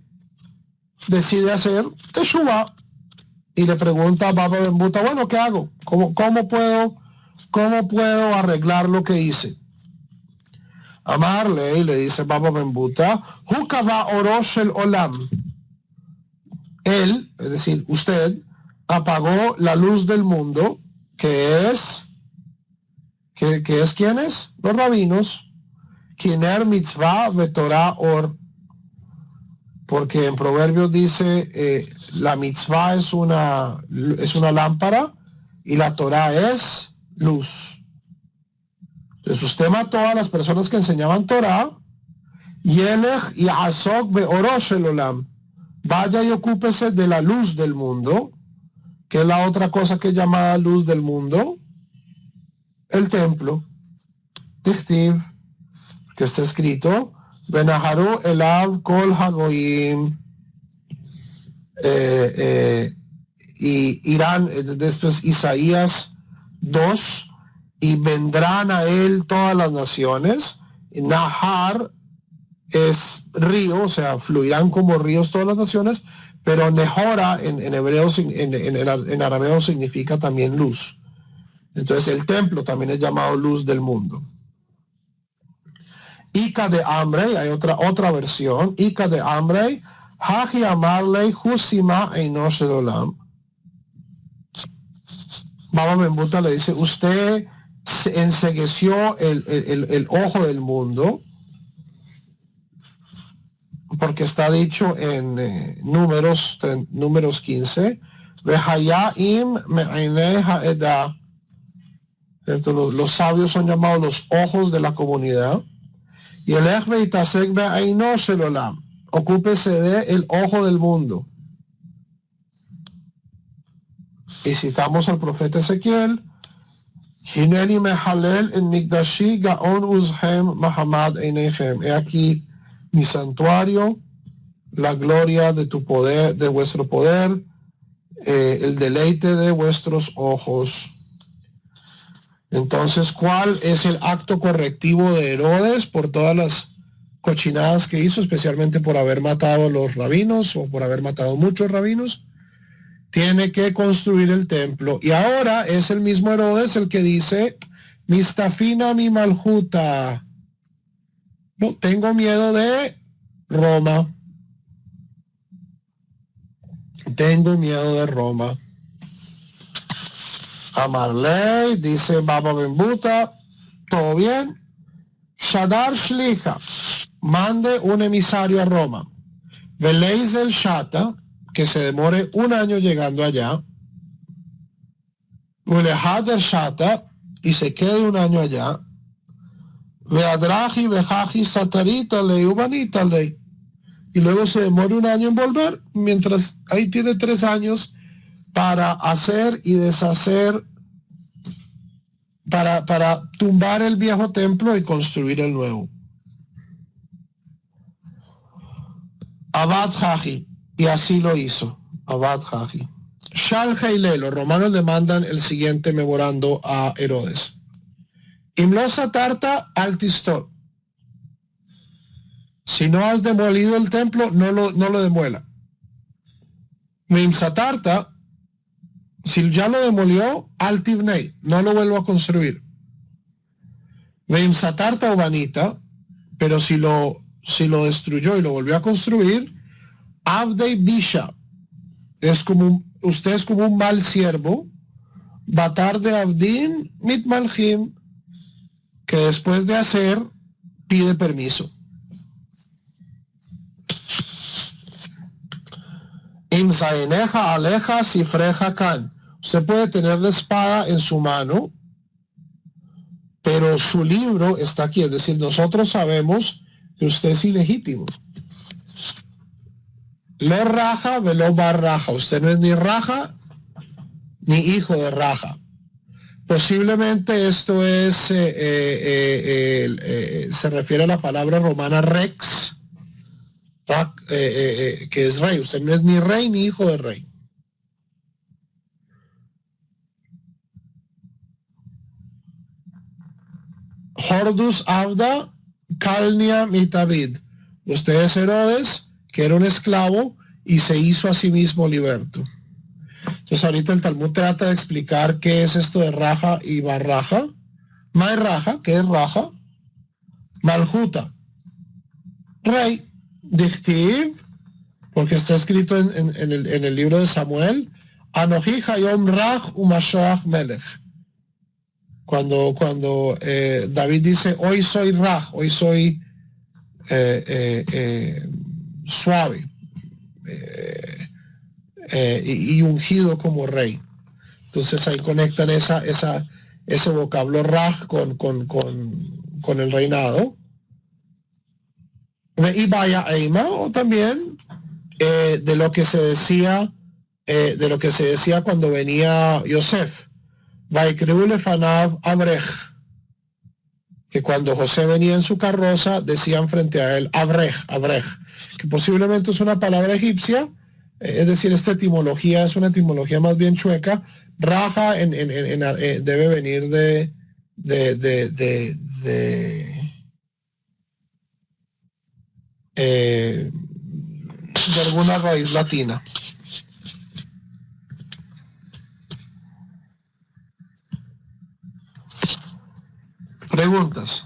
decide hacer teshuvah y le pregunta a Baba Ben Buta, bueno, ¿qué hago? ¿Cómo puedo arreglar lo que hice? Amarle, y le dice Baba Ben Buta, Hukava Orosh el Olam. Él, es decir, usted, apagó la luz del mundo, que es ¿quiénes? Los rabinos. Kiner mitzvah vetorah or. Porque en Proverbios dice, la mitzvah es una lámpara y la Torah es luz. Entonces usted mató a las personas que enseñaban Torah, Yelech y Asok beorosh el olam. Vaya y ocúpese de la luz del mundo, que es la otra cosa que es llamada luz del mundo, el templo. Tichtiv, que está escrito, Benaharu elav kol hagoyim, y irán, después Isaías 2, y vendrán a él todas las naciones. Nahar es río, o sea, fluirán como ríos todas las naciones, pero Nehora en hebreo, en arameo significa también luz. Entonces el templo también es llamado luz del mundo. Ica de hambre, hay otra versión, Ica de hambre, Haji amarle Husima Einosh el Olam. Baba Ben Buta le dice, usted se encegueció el ojo del mundo, porque está dicho en números 15, los sabios son llamados los ojos de la comunidad, y el ocúpese de el ojo del mundo. Y citamos al profeta Ezequiel, Hineni mehalel en migdashi gaon uzhem mahamad einechem. He aquí mi santuario, la gloria de tu poder, de vuestro poder, el deleite de vuestros ojos. Entonces, ¿cuál es el acto correctivo de Herodes por todas las cochinadas que hizo, especialmente por haber matado a los rabinos o por haber matado muchos rabinos? Tiene que construir el templo. Y ahora es el mismo Herodes el que dice, Mistafina mi maljuta. No, tengo miedo de Roma. Tengo miedo de Roma. Amarley, dice Baba Bembuta, todo bien. Shadar Shlicha, mande un emisario a Roma. Veléis el Shata, que se demore un año llegando allá. Ulehad el Shata, y se quede un año allá. Veadraji, vejaji, satarita ley, ubanita ley. Y luego se demore un año en volver, mientras ahí tiene 3 años para hacer y deshacer, para tumbar el viejo templo y construir el nuevo. Abad Haji, y así lo hizo, Abad Haji. Shal Heile, los romanos demandan el siguiente memorando a Herodes. Imlosa tarta altistor. Si no has demolido el templo, no lo demuela. Mimsatarta, si ya lo demolió, altivnei, no lo vuelvo a construir. Mimsatarta ubanita, pero si lo destruyó y lo volvió a construir, Abdei Bisha, usted es como un mal siervo, Batar de Abdin Mitmalhim, que después de hacer, pide permiso. Imsaeneja aleja sifreja kan. Usted puede tener la espada en su mano, pero su libro está aquí, es decir, nosotros sabemos que usted es ilegítimo. Lo raja, velo barraja. Usted no es ni raja ni hijo de raja. Posiblemente esto es se refiere a la palabra romana rex, que es rey. Usted no es ni rey ni hijo de rey. Hordus Abda Calnia Mitavid. Usted es Herodes, que era un esclavo y se hizo a sí mismo liberto. Entonces ahorita el Talmud trata de explicar qué es esto de raja y barraja. Mai raja, ¿qué es raja? Maljuta, rey. Dichtiv, porque está escrito en el libro de Samuel, Anoji Hayom Raj Umashoach Melech. Cuando David dice, hoy soy Raj, hoy soy suave y ungido como rey. Entonces ahí conectan ese vocablo Raj con el reinado. Y vaya Eima, o también de lo que se decía cuando venía Yosef. Vaikreule Fanav Abrej, que cuando José venía en su carroza decían frente a él Abrej, que posiblemente es una palabra egipcia, es decir, esta etimología es una etimología más bien chueca. Raja debe venir de alguna raíz latina. Preguntas.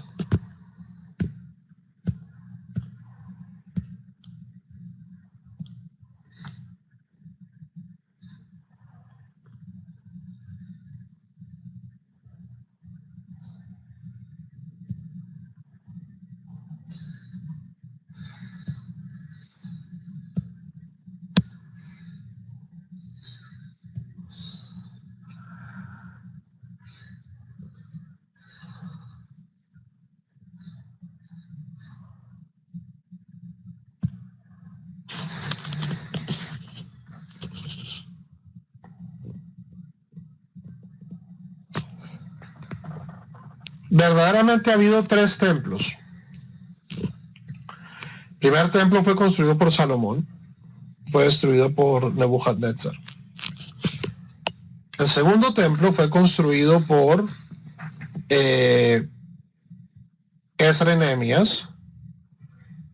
Verdaderamente ha habido 3 templos. El primer templo fue construido por Salomón, fue destruido por Nebuchadnezzar. El segundo templo fue construido por Ezra y Nehemías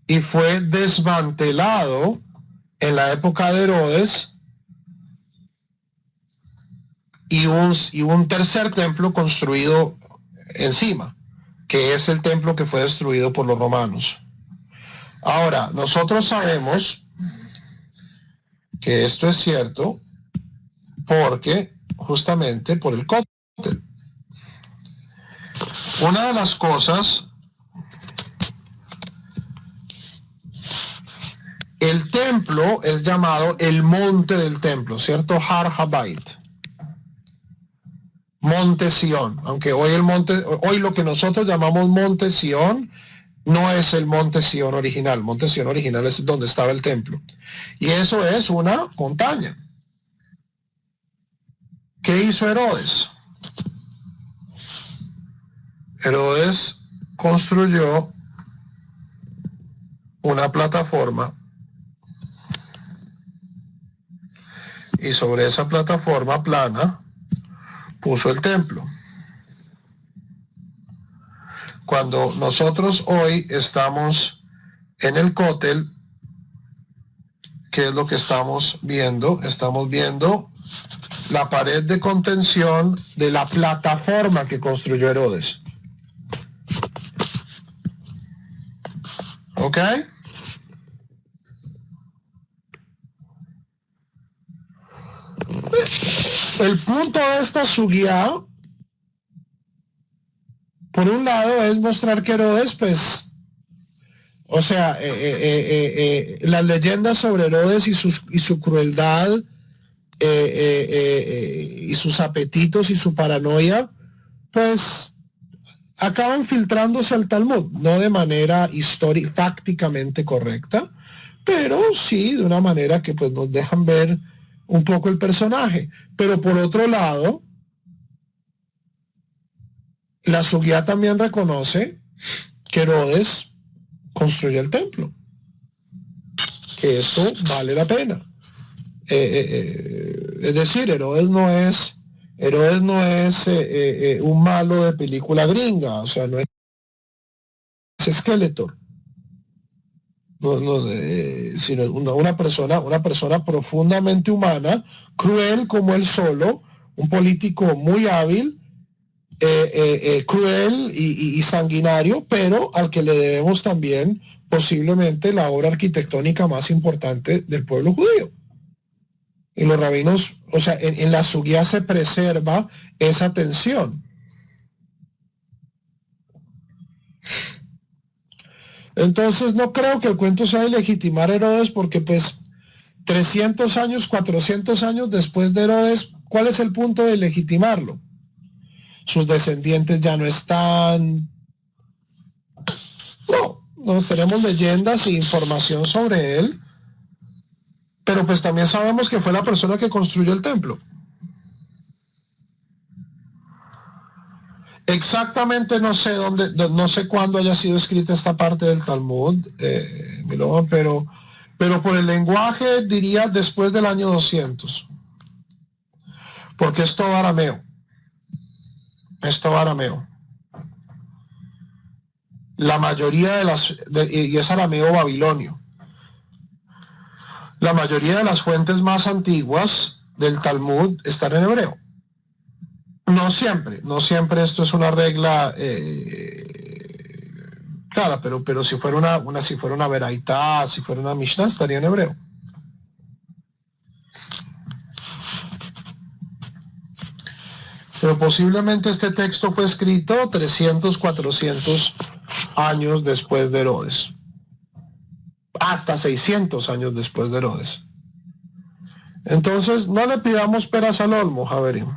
y fue desmantelado en la época de Herodes, y un tercer templo construido encima, que es el templo que fue destruido por los romanos. Ahora, nosotros sabemos que esto es cierto porque justamente por el cótel. Una de las cosas, el templo es llamado el monte del templo, ¿cierto? Har Habayit. Monte Sión, aunque hoy lo que nosotros llamamos Monte Sión no es el Monte Sión original. Monte Sión original es donde estaba el templo. Y eso es una montaña. ¿Qué hizo Herodes? Herodes construyó una plataforma y sobre esa plataforma plana puso el templo. Cuando nosotros hoy estamos en el cótel, ¿qué es lo que estamos viendo? Estamos viendo la pared de contención de la plataforma que construyó Herodes. ¿Ok? El punto de esta sugiá, por un lado, es mostrar que Herodes, pues, o sea, las leyendas sobre Herodes y su crueldad y sus apetitos y su paranoia, pues, acaban filtrándose al Talmud, no de manera fácticamente correcta, pero sí de una manera que pues nos dejan ver un poco el personaje. Pero por otro lado, la Sugiá también reconoce que Herodes construyó el templo, que esto vale la pena. Es decir, Herodes no es un malo de película gringa, o sea, no es Skeletor, sino una persona profundamente humana, cruel como él solo, un político muy hábil, cruel y sanguinario, pero al que le debemos también posiblemente la obra arquitectónica más importante del pueblo judío. Y los rabinos, o sea, en la Sugiá se preserva esa tensión. Entonces no creo que el cuento sea de legitimar a Herodes, porque pues 300 años, 400 años después de Herodes, ¿cuál es el punto de legitimarlo? Sus descendientes ya no están. No tenemos leyendas e información sobre él, pero pues también sabemos que fue la persona que construyó el templo. Exactamente no sé dónde, no sé cuándo haya sido escrita esta parte del Talmud, pero por el lenguaje diría después del año 200, porque es todo arameo. La mayoría y es arameo babilonio. La mayoría de las fuentes más antiguas del Talmud están en hebreo. No siempre esto es una regla clara, pero si fuera una Beraitá, si fuera una Mishnah, estaría en hebreo. Pero posiblemente este texto fue escrito 300, 400 años después de Herodes. Hasta 600 años después de Herodes. Entonces, no le pidamos peras al olmo, Javerín.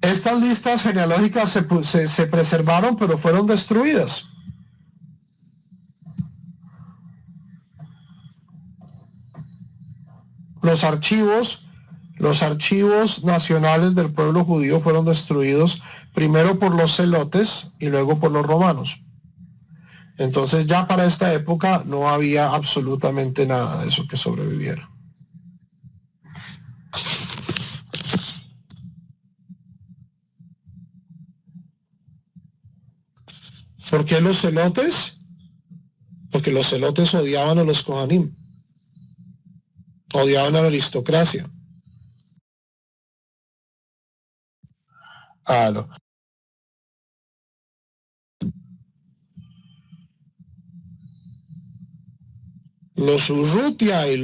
Estas listas genealógicas se preservaron, pero fueron destruidas. Los archivos nacionales del pueblo judío fueron destruidos primero por los celotes y luego por los romanos. Entonces ya para esta época no había absolutamente nada de eso que sobreviviera. ¿Por qué los celotes? Porque los celotes odiaban a los Kohanim, odiaban a la aristocracia. Claro. Los Urrutia y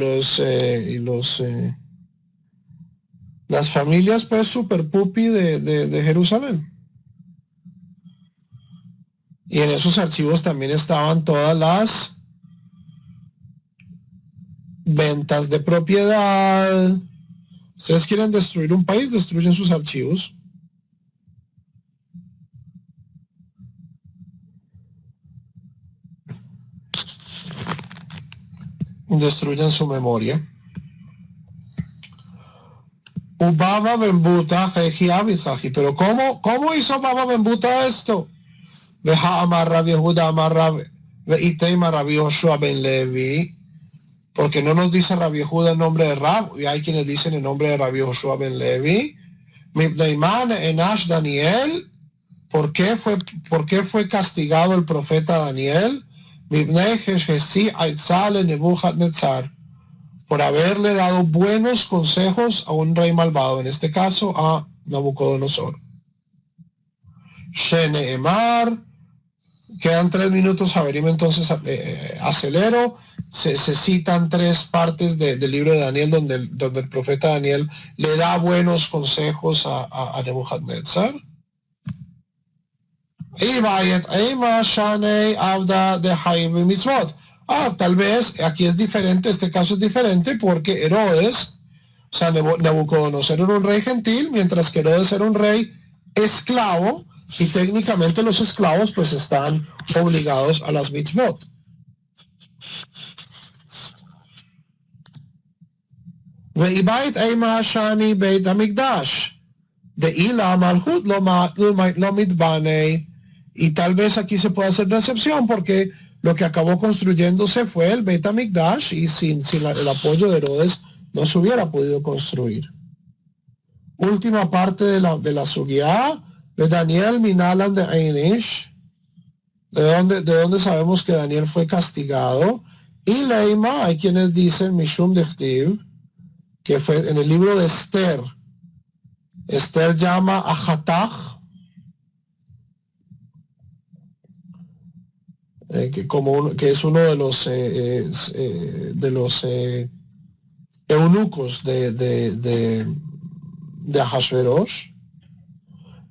las familias pues super pupi de Jerusalén. Y en esos archivos también estaban todas las ventas de propiedad. Ustedes quieren destruir un país, destruyen sus archivos. Destruyen su memoria. Ubaba Bembuta, pero ¿cómo hizo Baba Bembuta esto? Veja amar Rabbi Yehuda amar Rabbi Yoshua ben Levi, porque no nos dice Rabbi Yehuda el nombre de Rab, y hay quienes dicen el nombre de Rabbi Yoshua ben Levi. Mipneiman enash Daniel, ¿por qué fue castigado el profeta Daniel? Por haberle dado buenos consejos a un rey malvado, en este caso a Nabucodonosor. Shene Emar, quedan 3 minutos, Javerim, entonces acelero. Se citan 3 partes del libro de Daniel donde el profeta Daniel le da buenos consejos a Nebuchadnezzar. Tal vez aquí es diferente, este caso es diferente porque Herodes, o sea, Nabucodonosor era un rey gentil, mientras que Herodes era un rey esclavo, y técnicamente los esclavos pues están obligados a las mitzvot. Ve'ibait eima shani beit hamikdash de ila malhut lo mitbanei. Y tal vez aquí se puede hacer una excepción porque lo que acabó construyéndose fue el Beit HaMikdash, y sin el apoyo de Herodes no se hubiera podido construir. Última parte de la Sugiyá de Daniel Minalan de Einish, de donde sabemos que Daniel fue castigado. Y Leima, hay quienes dicen Mishum Dechtiv, que fue en el libro de Esther. Esther llama a Hatach, que es uno de los eunucos de Ahasverosh.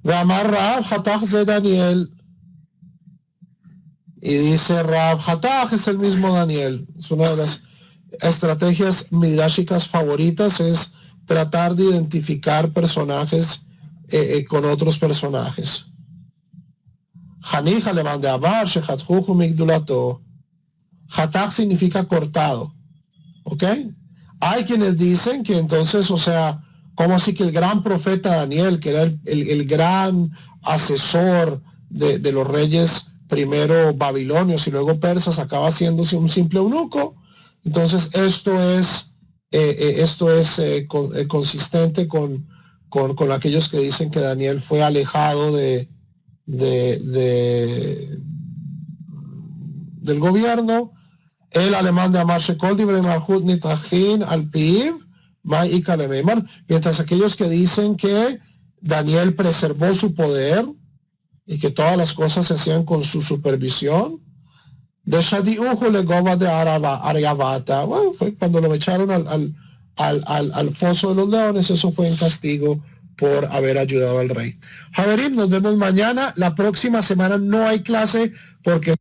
Amar Rab Hatach de Daniel, y dice Rab Hatach es el mismo Daniel. Es una de las estrategias midrashicas favoritas, es tratar de identificar personajes con otros personajes. Hanija le mande a Bar, Shehatjuju Migdulato. Hatach significa cortado. ¿Ok? Hay quienes dicen que entonces, o sea, como así que el gran profeta Daniel, que era el gran asesor de los reyes primero babilonios y luego persas, acaba haciéndose un simple eunuco. Entonces esto es consistente con aquellos que dicen que Daniel fue alejado del gobierno. El alemán de Amar Shekol Divrei Malchut Nitrachin al Piv Mai Ika Lemeimar, mientras aquellos que dicen que Daniel preservó su poder y que todas las cosas se hacían con su supervisión. De Shadiuhu Legova de Aryabata, bueno, fue cuando lo echaron al foso de los leones, eso fue en castigo por haber ayudado al rey. Javerim, nos vemos mañana. La próxima semana no hay clase porque